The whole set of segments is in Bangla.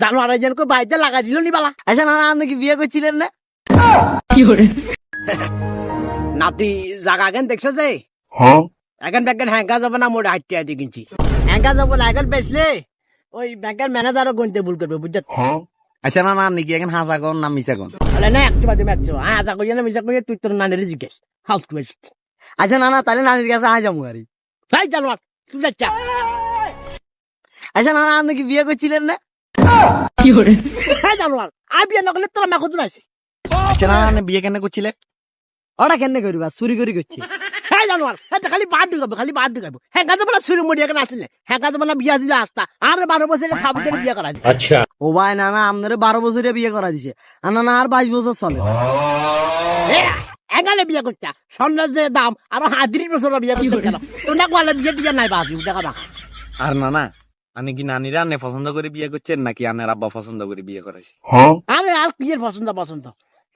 জানোয়ার একজনকে বাড়িতে লাগাই দিল নি বালা। আচ্ছা নানা আপনি কি বিয়ে করছিলেন না? নাতি জাগা কেন দেখছো যে এখন ব্যাংকের হ্যাঙ্কা যাবে না মোড়ে হাঁটতে হাঁটতে কিনছি। হ্যাঙ্কা যাবো না এখন বেচলে ওই ব্যাংকের ম্যানেজারও গণতে ভুল করবে বুঝছো। আচ্ছা নানা আপনি কি এখন হাসা কোন না মিশা কোন? বলে না একটু বাদে ম্যাচ আশা করি না মিশা করি তুই তোর নানের জিজ্ঞেস ফালতু হয়েছে। আচ্ছা নানা তাহলে নানির কাছে আয় যাবো আরে। তাই জানোয়ার তুই যাচ্ছা। আচ্ছা নানা আপনি কি বিয়ে করছিলেন না? হ্যাঁ জানোয়ার আর বিয়ে না করলে তোরা মেখো আছে। আচ্ছা নানা আপনি বিয়ে কেন করছিলেন? ওরা কেন করবা চুরি করে করছে। হ্যাঁ জানোয়ার হ্যাঁ খালি বাদ ঢুকাবো খালি বাদ ঢুকাবো। হ্যাঁ কাজে বলা চুরি মরি এখন আসলে হ্যাঁ কাজে বলা বিয়া দিলে আসতা আর 12 বছরে 26 বিয়ে করা দিচ্ছে। আচ্ছা ও ভাই নানা আপনার 12 বছরে বিয়ে করা দিছে আর নানা আর 22 বছর চলে। এগালে বিয়ে করতে স্বর্ণের যে দাম আরো 30 বছর বিয়ে করতে গেল তোমরা কোয়ালে বিয়ে টিয়া নাই বাজি দেখা দেখা। আর নানা আপনি কি নানিরা আনে পছন্দ করে বিয়ে করছেন নাকি আনের আব্বা পছন্দ করে বিয়ে করাইছে? আরে আর কি এর পছন্দ পছন্দ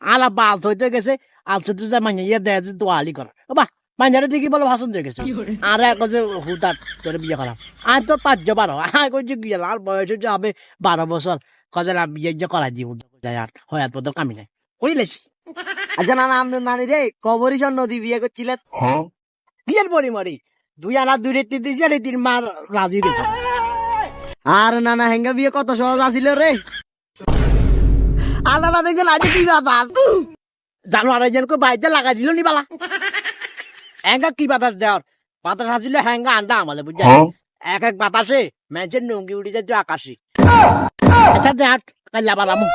আর আব্বা আলতো হইতে গেছে আলতো তো মানে ইয়ে দেয় যে দোয়ালি কর বাহ মাঞ্জারে দেখি বলে পছন্দ হয়ে গেছে আর এক যে হুদার করে বিয়ে করাম আর তো তার যে 12 আর কইছে কি আর বয়স হচ্ছে হবে 12 বছর কাজে না বিয়ে যে করাই দিব যায় আর হয়াত পদর কামি নাই কইলেছি। আচ্ছা নানা আপনার নানি রে কবরিশন নদী বিয়ে করছিলেন? বিয়ের পরে মরি 2 আনা 2 রেতি দিছি আর 3 মার রাজি গেছে। আর নানা হেঙ্গা বিয়ে কত সহজ আছিল রে। আর নানা দেখছেন আজ কি বাতাস জানোয়ার একজনকে বাড়িতে লাগাই দিল নি বালা। হ্যাঙ্গা কি বাতাস দেওয়ার বাতাস আসলে হ্যাঙ্গা আন্ডা আমালে বুঝলি এক এক বাতাসে ম্যাচের নঙ্গি উঠে যায় আকাশে। আচ্ছা দেখ কাল্লা বালামু।